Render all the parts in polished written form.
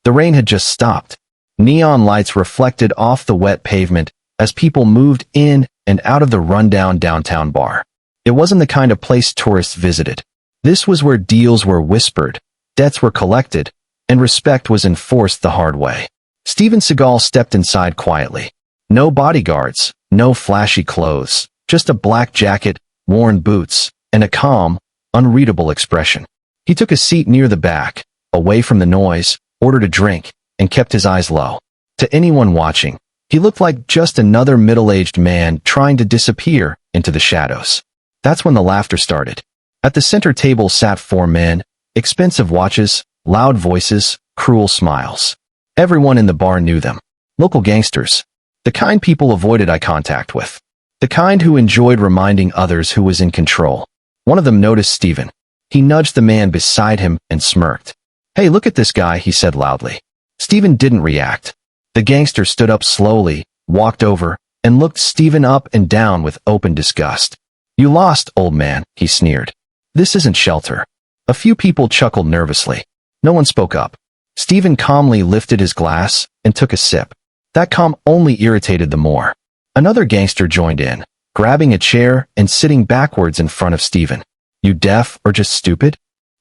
The rain had just stopped. Neon lights reflected off the wet pavement as people moved in and out of the rundown downtown bar. It wasn't the kind of place tourists visited. This was where deals were whispered, debts were collected, and respect was enforced the hard way. Steven Seagal stepped inside quietly. No bodyguards, no flashy clothes, just a black jacket, worn boots, and a calm, unreadable expression. He took a seat near the back, away from the noise, ordered a drink, and kept his eyes low. To anyone watching, he looked like just another middle-aged man trying to disappear into the shadows. That's when the laughter started. At the center table sat 4 men, expensive watches, loud voices, cruel smiles. Everyone in the bar knew them. Local gangsters. The kind people avoided eye contact with. The kind who enjoyed reminding others who was in control. One of them noticed Steven. He nudged the man beside him and smirked. "Hey, look at this guy," he said loudly. Steven didn't react. The gangster stood up slowly, walked over, and looked Steven up and down with open disgust. "You lost, old man," he sneered. "This isn't shelter." A few people chuckled nervously. No one spoke up. Steven calmly lifted his glass and took a sip. That calm only irritated them more. Another gangster joined in, grabbing a chair and sitting backwards in front of Steven. "You deaf or just stupid?"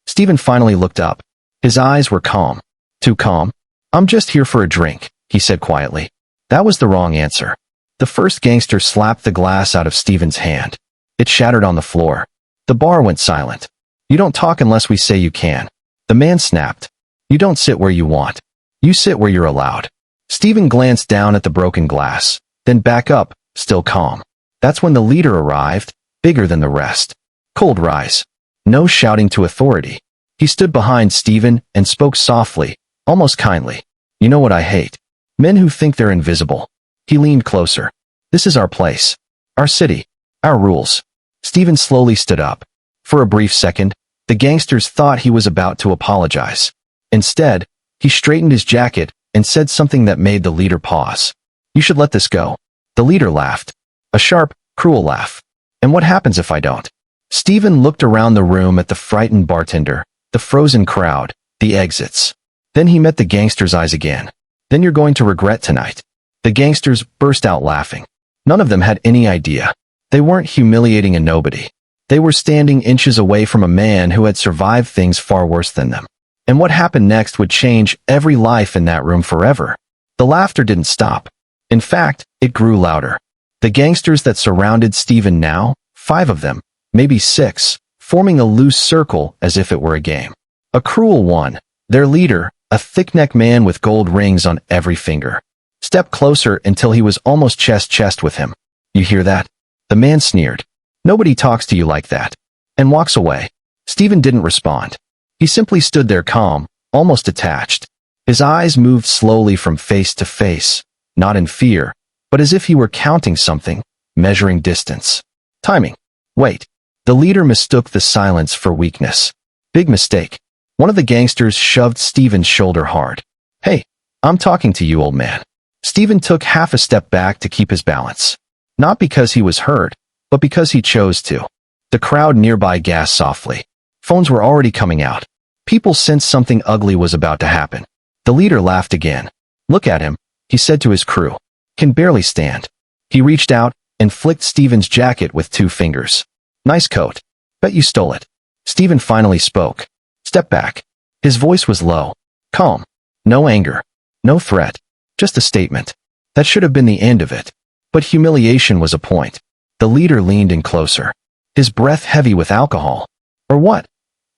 Steven finally looked up. His eyes were calm. Too calm. "I'm just here for a drink," he said quietly. That was the wrong answer. The first gangster slapped the glass out of Steven's hand. It shattered on the floor. The bar went silent. "You don't talk unless we say you can." The man snapped. "You don't sit where you want. You sit where you're allowed." Steven glanced down at the broken glass, then back up, still calm. That's when the leader arrived, bigger than the rest. Cold rise. No shouting to authority. He stood behind Steven and spoke softly, almost kindly. "You know what I hate? Men who think they're invisible." He leaned closer. "This is our place. Our city. Our rules." Steven slowly stood up. For a brief second, the gangsters thought he was about to apologize. Instead, he straightened his jacket and said something that made the leader pause. "You should let this go." The leader laughed. A sharp, cruel laugh. "And what happens if I don't?" Steven looked around the room at the frightened bartender, the frozen crowd, the exits. Then he met the gangster's eyes again. "Then you're going to regret tonight." The gangsters burst out laughing. None of them had any idea. They weren't humiliating a nobody. They were standing inches away from a man who had survived things far worse than them. And what happened next would change every life in that room forever. The laughter didn't stop. In fact, it grew louder. The gangsters that surrounded Steven now, 5 of them, maybe 6, forming a loose circle as if it were a game. A cruel one, their leader, a thick-necked man with gold rings on every finger. Stepped closer until he was almost chest-to-chest with him. "You hear that?" The man sneered. "Nobody talks to you like that." And walks away. Steven didn't respond. He simply stood there calm, almost detached. His eyes moved slowly from face to face, not in fear, but as if he were counting something, measuring distance. Timing. Wait. The leader mistook the silence for weakness. Big mistake. One of the gangsters shoved Steven's shoulder hard. "Hey, I'm talking to you, old man." Steven took half a step back to keep his balance. Not because he was hurt, but because he chose to. The crowd nearby gasped softly. Phones were already coming out. People sensed something ugly was about to happen. The leader laughed again. "Look at him," he said to his crew. "Can barely stand." He reached out and flicked Steven's jacket with 2 fingers. "Nice coat. Bet you stole it." Steven finally spoke. "Step back." His voice was low, calm. No anger. No threat. Just a statement. That should have been the end of it. But humiliation was a point. The leader leaned in closer. His breath heavy with alcohol. "Or what?"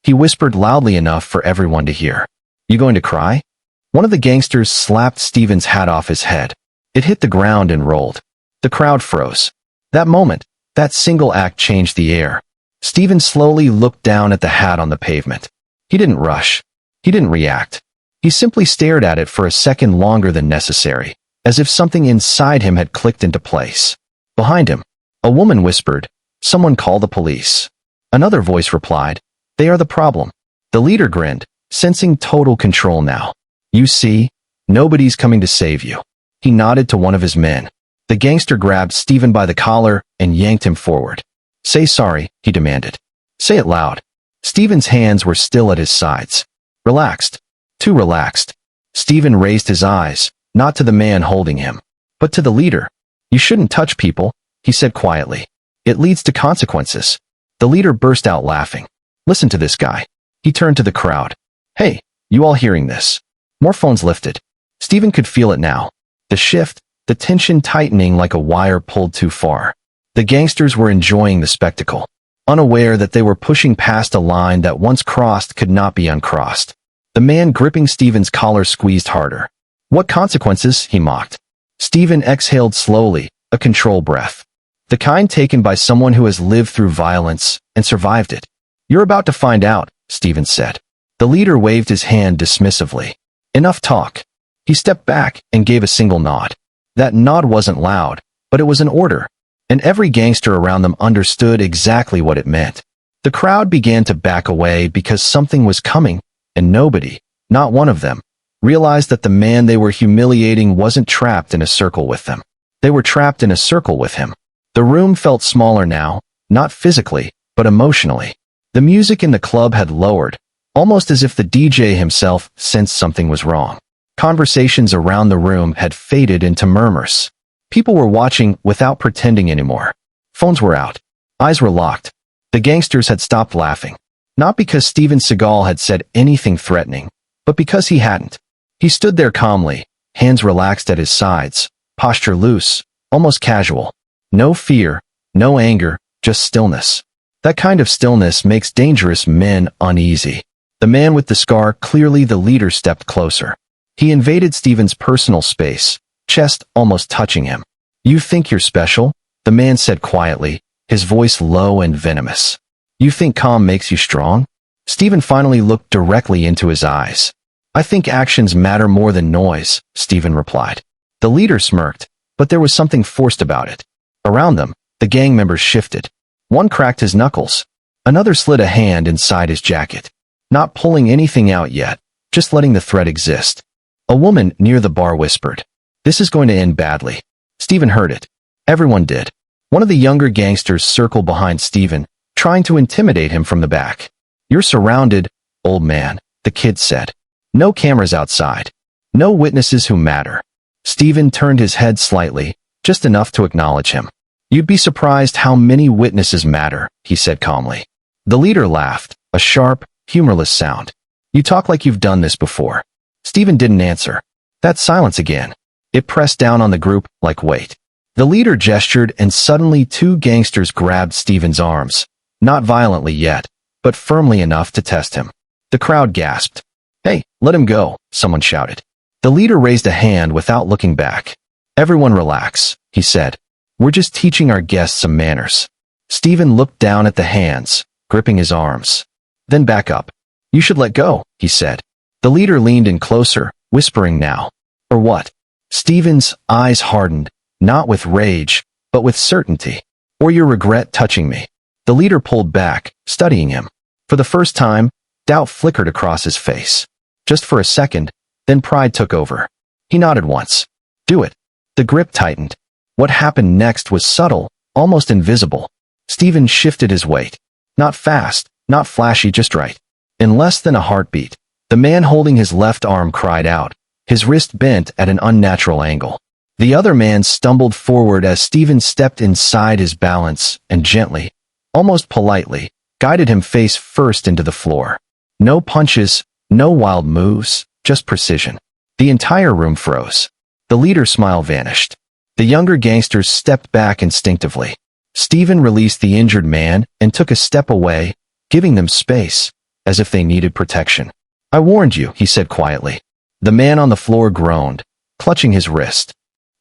He whispered loudly enough for everyone to hear. "You going to cry?" One of the gangsters slapped Steven's hat off his head. It hit the ground and rolled. The crowd froze. That moment, that single act changed the air. Steven slowly looked down at the hat on the pavement. He didn't rush. He didn't react. He simply stared at it for a second longer than necessary, as if something inside him had clicked into place. Behind him, a woman whispered, "Someone call the police." Another voice replied, "They are the problem." The leader grinned, sensing total control now. "You see, nobody's coming to save you." He nodded to one of his men. The gangster grabbed Steven by the collar and yanked him forward. "Say sorry," he demanded. "Say it loud." Steven's hands were still at his sides. Relaxed. Too relaxed. Stephen raised his eyes, not to the man holding him, but to the leader. You shouldn't touch people, he said quietly. It leads to consequences. The leader burst out laughing. Listen to this guy. He turned to the crowd. Hey, you all hearing this? More phones lifted. Stephen could feel it now. The shift, the tension tightening like a wire pulled too far. The gangsters were enjoying the spectacle, unaware that they were pushing past a line that once crossed could not be uncrossed. The man gripping Stephen's collar squeezed harder. What consequences? He mocked. Stephen exhaled slowly, a controlled breath. The kind taken by someone who has lived through violence and survived it. You're about to find out, Stephen said. The leader waved his hand dismissively. Enough talk. He stepped back and gave a single nod. That nod wasn't loud, but it was an order, and every gangster around them understood exactly what it meant. The crowd began to back away because something was coming, and nobody, not one of them, realized that the man they were humiliating wasn't trapped in a circle with them. They were trapped in a circle with him. The room felt smaller now, not physically, but emotionally. The music in the club had lowered, almost as if the DJ himself sensed something was wrong. Conversations around the room had faded into murmurs. People were watching without pretending anymore. Phones were out. Eyes were locked. The gangsters had stopped laughing. Not because Seagal had said anything threatening, but because he hadn't. He stood there calmly, hands relaxed at his sides, posture loose, almost casual. No fear, no anger, just stillness. That kind of stillness makes dangerous men uneasy. The man with the scar, clearly the leader, stepped closer. He invaded Stephen's personal space, chest almost touching him. You think you're special? The man said quietly, his voice low and venomous. You think calm makes you strong? Stephen finally looked directly into his eyes. I think actions matter more than noise, Stephen replied. The leader smirked, but there was something forced about it. Around them, the gang members shifted. One cracked his knuckles. Another slid a hand inside his jacket. Not pulling anything out yet, just letting the threat exist. A woman near the bar whispered, "This is going to end badly." Stephen heard it. Everyone did. One of the younger gangsters circled behind Stephen, trying to intimidate him from the back. You're surrounded, old man, the kid said. No cameras outside. No witnesses who matter. Stephen turned his head slightly, just enough to acknowledge him. You'd be surprised how many witnesses matter, he said calmly. The leader laughed, a sharp, humorless sound. You talk like you've done this before. Stephen didn't answer. That silence again. It pressed down on the group like weight. The leader gestured and suddenly two gangsters grabbed Stephen's arms. Not violently yet, but firmly enough to test him. The crowd gasped. Hey, let him go, someone shouted. The leader raised a hand without looking back. Everyone relax, he said. We're just teaching our guests some manners. Stephen looked down at the hands, gripping his arms. Then back up. You should let go, he said. The leader leaned in closer, whispering now. Or what? Stephen's eyes hardened, not with rage, but with certainty. Or your regret touching me. The leader pulled back, studying him. For the first time, doubt flickered across his face. Just for a second, then pride took over. He nodded once. Do it. The grip tightened. What happened next was subtle, almost invisible. Stephen shifted his weight. Not fast, not flashy, just right. In less than a heartbeat, the man holding his left arm cried out, his wrist bent at an unnatural angle. The other man stumbled forward as Stephen stepped inside his balance and gently, almost politely, guided him face first into the floor. No punches, no wild moves, just precision. The entire room froze. The leader's smile vanished. The younger gangsters stepped back instinctively. Stephen released the injured man and took a step away, giving them space, as if they needed protection. I warned you, he said quietly. The man on the floor groaned, clutching his wrist.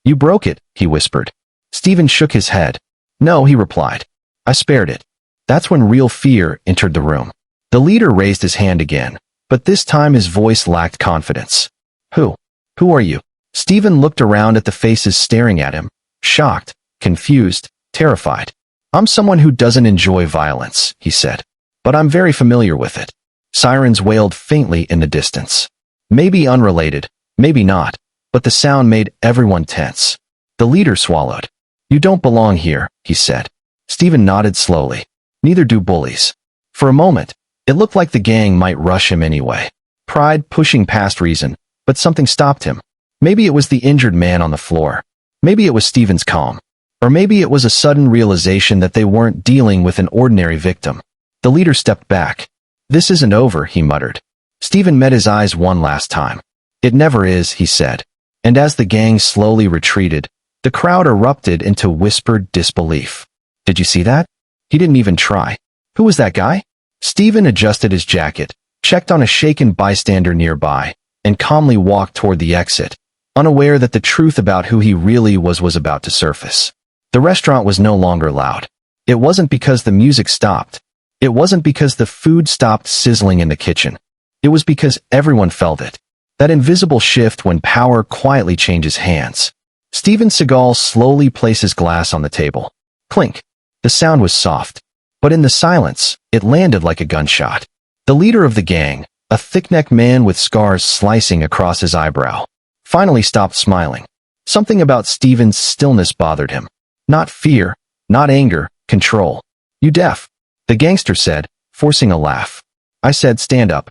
You broke it, he whispered. Stephen shook his head. No, he replied. I spared it. That's when real fear entered the room. The leader raised his hand again, but this time his voice lacked confidence. Who? Who are you? Stephen looked around at the faces staring at him, shocked, confused, terrified. I'm someone who doesn't enjoy violence, he said. But I'm very familiar with it. Sirens wailed faintly in the distance. Maybe unrelated, maybe not, but the sound made everyone tense. The leader swallowed. You don't belong here, he said. Stephen nodded slowly. Neither do bullies. For a moment, it looked like the gang might rush him anyway. Pride pushing past reason, but something stopped him. Maybe it was the injured man on the floor. Maybe it was Stephen's calm. Or maybe it was a sudden realization that they weren't dealing with an ordinary victim. The leader stepped back. "This isn't over," he muttered. Stephen met his eyes one last time. "It never is," he said. And as the gang slowly retreated, the crowd erupted into whispered disbelief. "Did you see that? He didn't even try. Who was that guy?" Stephen adjusted his jacket, checked on a shaken bystander nearby, and calmly walked toward the exit, unaware that the truth about who he really was about to surface. The restaurant was no longer loud. It wasn't because the music stopped. It wasn't because the food stopped sizzling in the kitchen. It was because everyone felt it. That invisible shift when power quietly changes hands. Steven Seagal slowly placed his glass on the table. Clink. The sound was soft, but in the silence, it landed like a gunshot. The leader of the gang, a thick-necked man with scars slicing across his eyebrow, finally stopped smiling. Something about Steven's stillness bothered him. Not fear, not anger, control. "You deaf?" the gangster said, forcing a laugh. I said stand up.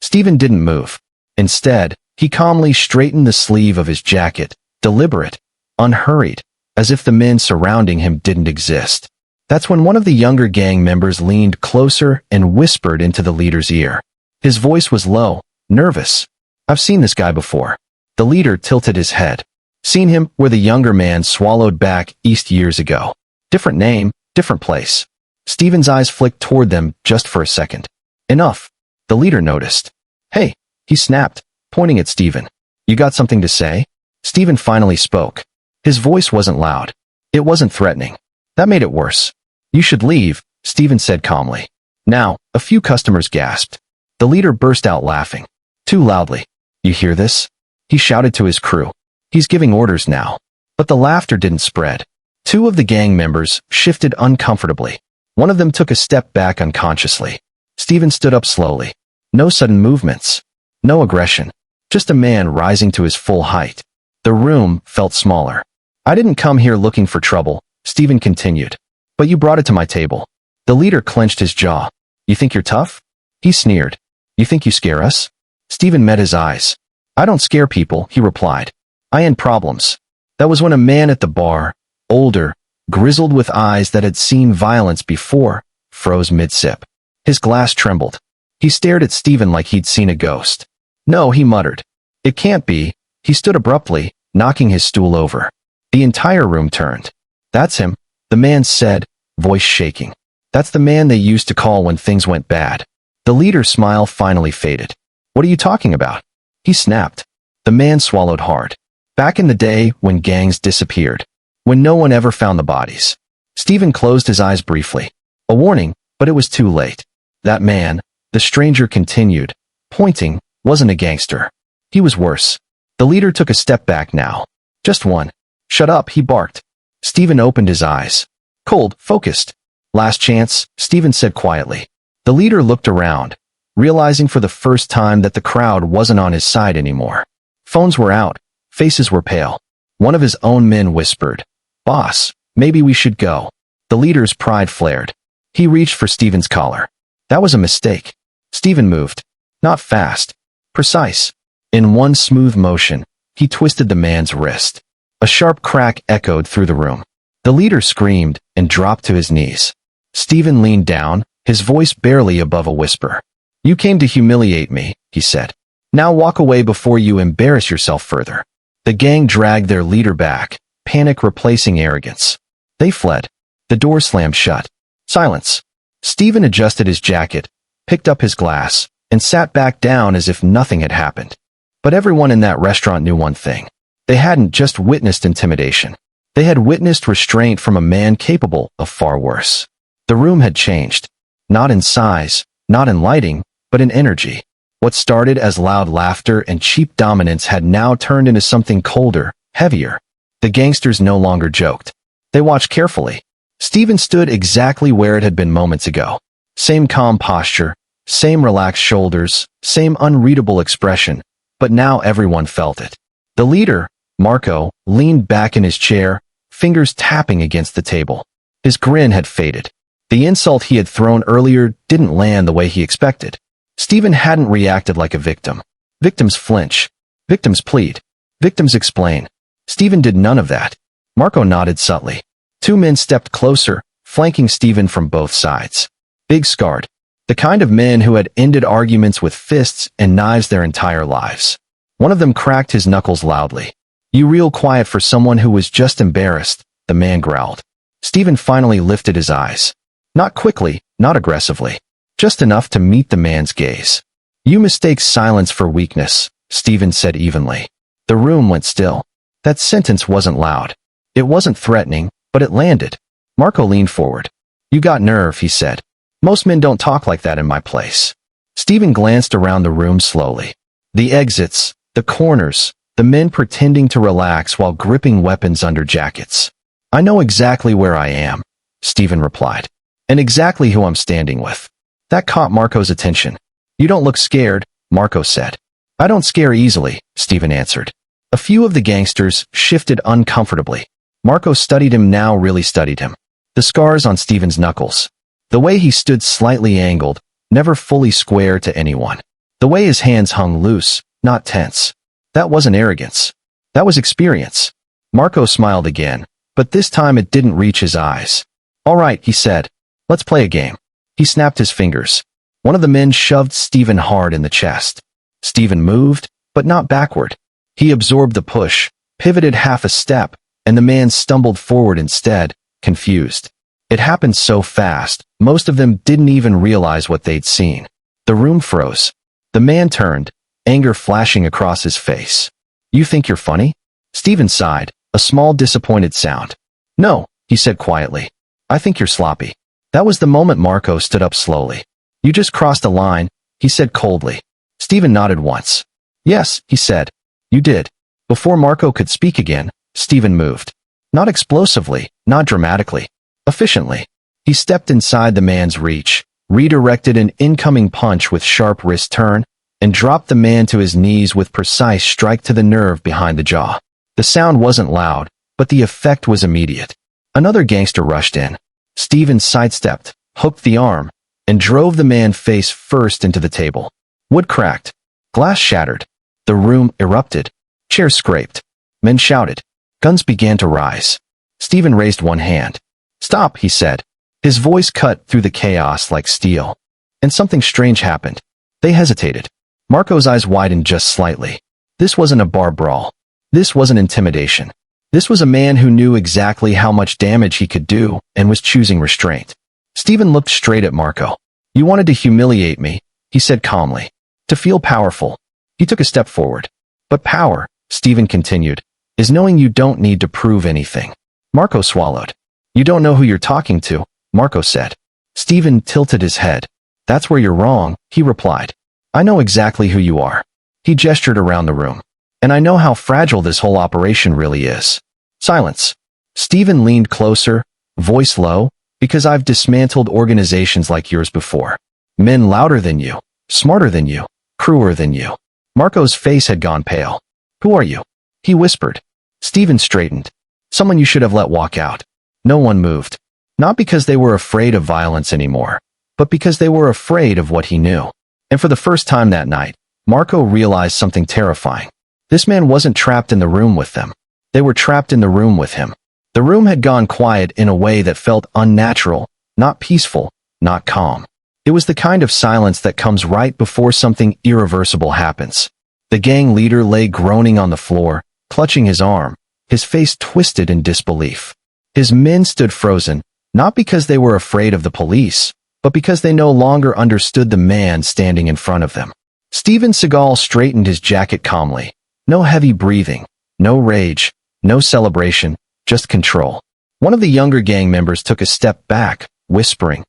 Steven didn't move. Instead, he calmly straightened the sleeve of his jacket, deliberate, unhurried, as if the men surrounding him didn't exist. That's when one of the younger gang members leaned closer and whispered into the leader's ear. His voice was low, nervous. "I've seen this guy before." The leader tilted his head. "Seen him where the younger man swallowed back east years ago. Different name, different place." Steven's eyes flicked toward them just for a second. "Enough," the leader noticed. "Hey," he snapped, pointing at Steven. "You got something to say?" Steven finally spoke. His voice wasn't loud. It wasn't threatening. That made it worse. "You should leave," Steven said calmly. Now, a few customers gasped. The leader burst out laughing. Too loudly. "You hear this?" he shouted to his crew. "He's giving orders now." But the laughter didn't spread. Two of the gang members shifted uncomfortably. One of them took a step back unconsciously. Steven stood up slowly. No sudden movements. No aggression. Just a man rising to his full height. The room felt smaller. "I didn't come here looking for trouble," Steven continued. "But you brought it to my table." The leader clenched his jaw. "You think you're tough?" He sneered. "You think you scare us?" Steven met his eyes. "I don't scare people," he replied. "I end problems." That was when a man at the bar, older, grizzled with eyes that had seen violence before, froze mid-sip. His glass trembled. He stared at Steven like he'd seen a ghost. "No," he muttered. "It can't be." He stood abruptly, knocking his stool over. The entire room turned. "That's him," the man said, voice shaking. "That's the man they used to call when things went bad." The leader's smile finally faded. "What are you talking about?" he snapped. The man swallowed hard. "Back in the day when gangs disappeared. When no one ever found the bodies." Steven closed his eyes briefly. A warning, but it was too late. That man, the stranger continued, pointing, wasn't a gangster. He was worse. The leader took a step back now. Just one. "Shut up," he barked. Steven opened his eyes. Cold, focused. "Last chance," Steven said quietly. The leader looked around, realizing for the first time that the crowd wasn't on his side anymore. Phones were out. Faces were pale. One of his own men whispered, "Boss, maybe we should go." The leader's pride flared. He reached for Steven's collar. That was a mistake. Steven moved. Not fast. Precise. In one smooth motion, he twisted the man's wrist. A sharp crack echoed through the room. The leader screamed and dropped to his knees. Steven leaned down, his voice barely above a whisper. "You came to humiliate me," he said. "Now walk away before you embarrass yourself further." The gang dragged their leader back, panic replacing arrogance. They fled. The door slammed shut. Silence. Steven adjusted his jacket, picked up his glass, and sat back down as if nothing had happened. But everyone in that restaurant knew one thing. They hadn't just witnessed intimidation. They had witnessed restraint from a man capable of far worse. The room had changed. Not in size, not in lighting, but in energy. What started as loud laughter and cheap dominance had now turned into something colder, heavier. The gangsters no longer joked. They watched carefully. Steven stood exactly where it had been moments ago. Same calm posture, same relaxed shoulders, same unreadable expression, but now everyone felt it. The leader, Marco, leaned back in his chair, fingers tapping against the table. His grin had faded. The insult he had thrown earlier didn't land the way he expected. Steven hadn't reacted like a victim. Victims flinch. Victims plead. Victims explain. Stephen did none of that. Marco nodded subtly. Two men stepped closer, flanking Stephen from both sides. Big scarred. The kind of men who had ended arguments with fists and knives their entire lives. One of them cracked his knuckles loudly. You real quiet for someone who was just embarrassed, the man growled. Stephen finally lifted his eyes. Not quickly, not aggressively. Just enough to meet the man's gaze. You mistake silence for weakness, Stephen said evenly. The room went still. That sentence wasn't loud. It wasn't threatening, but it landed. Marco leaned forward. You got nerve, he said. Most men don't talk like that in my place. Stephen glanced around the room slowly. The exits, the corners, the men pretending to relax while gripping weapons under jackets. I know exactly where I am, Stephen replied. And exactly who I'm standing with. That caught Marco's attention. You don't look scared, Marco said. I don't scare easily, Stephen answered. A few of the gangsters shifted uncomfortably. Marco studied him now, really studied him. The scars on Stephen's knuckles. The way he stood slightly angled, never fully square to anyone. The way his hands hung loose, not tense. That wasn't arrogance. That was experience. Marco smiled again, but this time it didn't reach his eyes. All right, he said. Let's play a game. He snapped his fingers. One of the men shoved Stephen hard in the chest. Stephen moved, but not backward. He absorbed the push, pivoted half a step, and the man stumbled forward instead, confused. It happened so fast, most of them didn't even realize what they'd seen. The room froze. The man turned, anger flashing across his face. You think you're funny? Stephen sighed, a small disappointed sound. No, he said quietly. I think you're sloppy. That was the moment Marco stood up slowly. You just crossed a line, he said coldly. Stephen nodded once. Yes, he said. You did. Before Marco could speak again, Stephen moved. Not explosively, not dramatically. Efficiently. He stepped inside the man's reach, redirected an incoming punch with sharp wrist turn, and dropped the man to his knees with precise strike to the nerve behind the jaw. The sound wasn't loud, but the effect was immediate. Another gangster rushed in. Stephen sidestepped, hooked the arm, and drove the man face first into the table. Wood cracked. Glass shattered. The room erupted. Chairs scraped. Men shouted. Guns began to rise. Stephen raised one hand. Stop, he said. His voice cut through the chaos like steel. And something strange happened. They hesitated. Marco's eyes widened just slightly. This wasn't a bar brawl. This wasn't intimidation. This was a man who knew exactly how much damage he could do and was choosing restraint. Stephen looked straight at Marco. You wanted to humiliate me, he said calmly. To feel powerful. He took a step forward. But power, Stephen continued, is knowing you don't need to prove anything. Marco swallowed. You don't know who you're talking to, Marco said. Stephen tilted his head. That's where you're wrong, he replied. I know exactly who you are. He gestured around the room. And I know how fragile this whole operation really is. Silence. Stephen leaned closer, voice low, because I've dismantled organizations like yours before. Men louder than you, smarter than you, crueler than you. Marco's face had gone pale. Who are you? He whispered. Stephen straightened. Someone you should have let walk out. No one moved. Not because they were afraid of violence anymore, but because they were afraid of what he knew. And for the first time that night, Marco realized something terrifying. This man wasn't trapped in the room with them. They were trapped in the room with him. The room had gone quiet in a way that felt unnatural, not peaceful, not calm. It was the kind of silence that comes right before something irreversible happens. The gang leader lay groaning on the floor, clutching his arm, his face twisted in disbelief. His men stood frozen, not because they were afraid of the police, but because they no longer understood the man standing in front of them. Seagal straightened his jacket calmly. No heavy breathing, no rage, no celebration, just control. One of the younger gang members took a step back, whispering,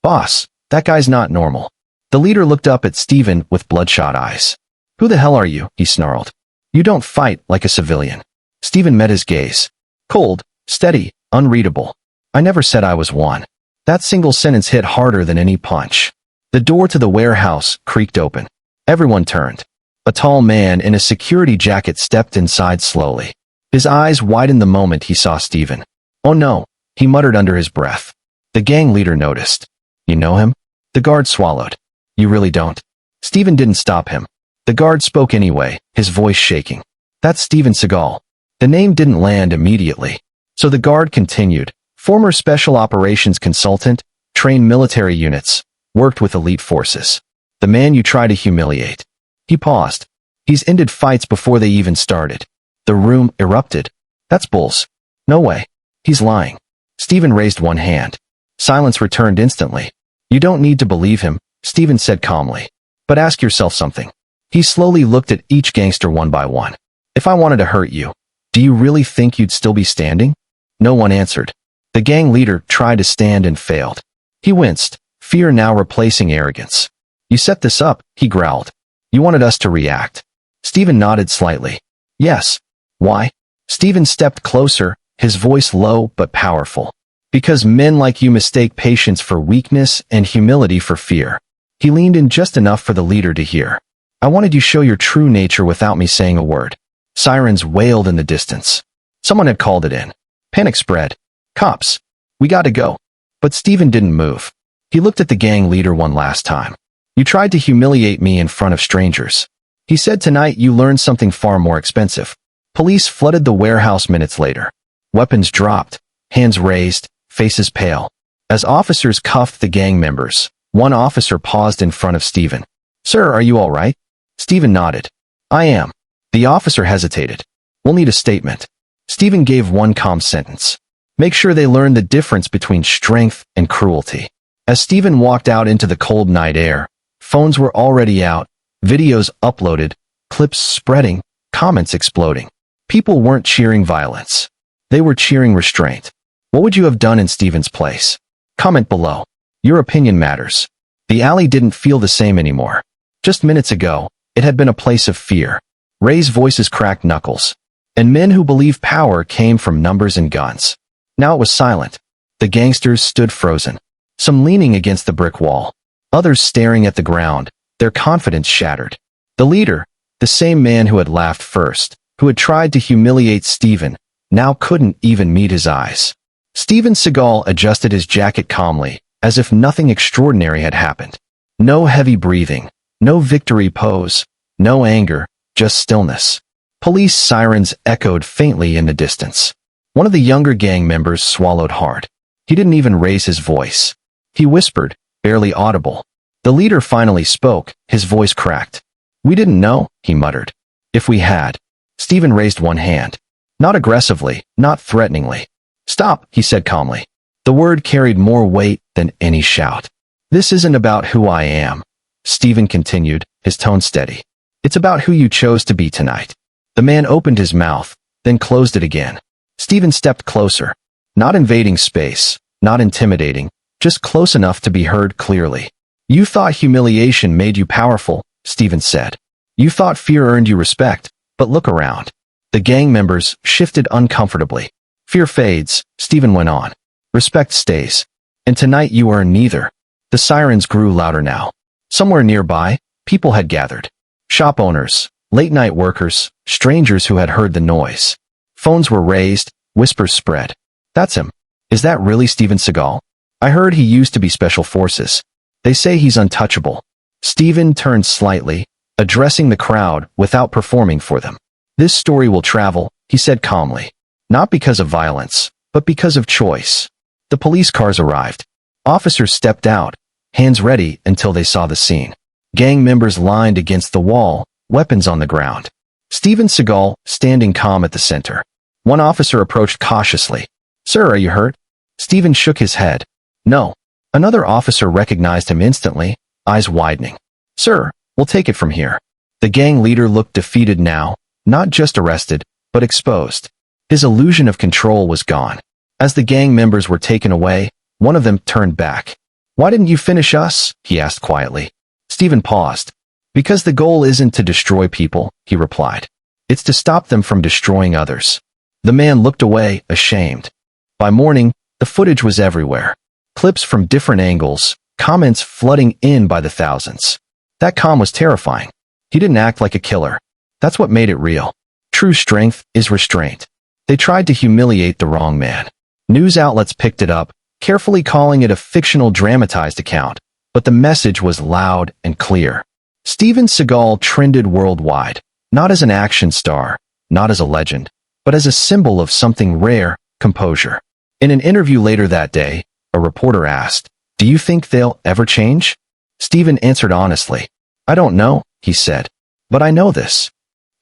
Boss, that guy's not normal. The leader looked up at Stephen with bloodshot eyes. Who the hell are you? He snarled. You don't fight like a civilian. Stephen met his gaze. Cold, steady, unreadable. I never said I was one. That single sentence hit harder than any punch. The door to the warehouse creaked open. Everyone turned. A tall man in a security jacket stepped inside slowly. His eyes widened the moment he saw Stephen. Oh no, he muttered under his breath. The gang leader noticed. You know him? The guard swallowed. You really don't. Stephen didn't stop him. The guard spoke anyway, his voice shaking. That's Steven Seagal. The name didn't land immediately. So the guard continued. Former special operations consultant, trained military units, worked with elite forces. The man you try to humiliate. He paused. He's ended fights before they even started. The room erupted. That's bulls. No way. He's lying. Steven raised one hand. Silence returned instantly. You don't need to believe him, Steven said calmly. But ask yourself something. He slowly looked at each gangster one by one. If I wanted to hurt you, do you really think you'd still be standing? No one answered. The gang leader tried to stand and failed. He winced, fear now replacing arrogance. You set this up, he growled. You wanted us to react. Steven nodded slightly. Yes. Why? Steven stepped closer, his voice low but powerful. Because men like you mistake patience for weakness and humility for fear. He leaned in just enough for the leader to hear. I wanted you to show your true nature without me saying a word. Sirens wailed in the distance. Someone had called it in. Panic spread. Cops. We got to go. But Steven didn't move. He looked at the gang leader one last time. You tried to humiliate me in front of strangers. He said tonight you learned something far more expensive. Police flooded the warehouse minutes later. Weapons dropped, hands raised, faces pale. As officers cuffed the gang members, one officer paused in front of Steven. Sir, are you all right? Steven nodded. I am. The officer hesitated. We'll need a statement. Steven gave one calm sentence. Make sure they learn the difference between strength and cruelty. As Steven walked out into the cold night air, phones were already out, videos uploaded, clips spreading, comments exploding. People weren't cheering violence. They were cheering restraint. What would you have done in Steven's place? Comment below. Your opinion matters. The alley didn't feel the same anymore. Just minutes ago, it had been a place of fear. Raised voices cracked knuckles. And men who believed power came from numbers and guns. Now it was silent. The gangsters stood frozen. Some leaning against the brick wall. Others staring at the ground, their confidence shattered. The leader, the same man who had laughed first, who had tried to humiliate Steven, now couldn't even meet his eyes. Steven Seagal adjusted his jacket calmly, as if nothing extraordinary had happened. No heavy breathing, no victory pose, no anger, just stillness. Police sirens echoed faintly in the distance. One of the younger gang members swallowed hard. He didn't even raise his voice. He whispered, barely audible. The leader finally spoke, his voice cracked. We didn't know, he muttered. If we had. Steven raised one hand. Not aggressively, not threateningly. Stop, he said calmly. The word carried more weight than any shout. This isn't about who I am, Steven continued, his tone steady. It's about who you chose to be tonight. The man opened his mouth, then closed it again. Steven stepped closer. Not invading space, not intimidating, just close enough to be heard clearly. You thought humiliation made you powerful, Steven said. You thought fear earned you respect, but look around. The gang members shifted uncomfortably. Fear fades, Steven went on. Respect stays. And tonight you earn neither. The sirens grew louder now. Somewhere nearby, people had gathered. Shop owners, late-night workers, strangers who had heard the noise. Phones were raised, whispers spread. That's him. Is that really Steven Seagal? I heard he used to be special forces. They say he's untouchable. Steven turned slightly, addressing the crowd without performing for them. This story will travel, he said calmly. Not because of violence, but because of choice. The police cars arrived. Officers stepped out, hands ready until they saw the scene. Gang members lined against the wall, weapons on the ground. Steven Seagal standing calm at the center. One officer approached cautiously. Sir, are you hurt? Steven shook his head. No. Another officer recognized him instantly, eyes widening. Sir, we'll take it from here. The gang leader looked defeated now, not just arrested, but exposed. His illusion of control was gone. As the gang members were taken away, one of them turned back. Why didn't you finish us? He asked quietly. Steven paused. Because the goal isn't to destroy people, he replied. It's to stop them from destroying others. The man looked away, ashamed. By morning, the footage was everywhere. Clips from different angles, comments flooding in by the thousands. That calm was terrifying. He didn't act like a killer. That's what made it real. True strength is restraint. They tried to humiliate the wrong man. News outlets picked it up, carefully calling it a fictional dramatized account, but the message was loud and clear. Steven Seagal trended worldwide, not as an action star, not as a legend, but as a symbol of something rare, composure. In an interview later that day, a reporter asked, "Do you think they'll ever change?" Steven answered honestly, "I don't know," he said, "but I know this.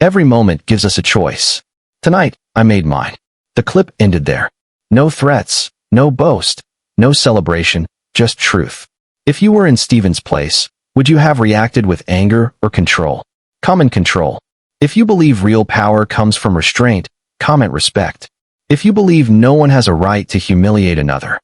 Every moment gives us a choice. Tonight, I made mine." The clip ended there. No threats, no boast, no celebration, just truth. If you were in Steven's place, would you have reacted with anger or control? Comment control. If you believe real power comes from restraint, comment respect. If you believe no one has a right to humiliate another,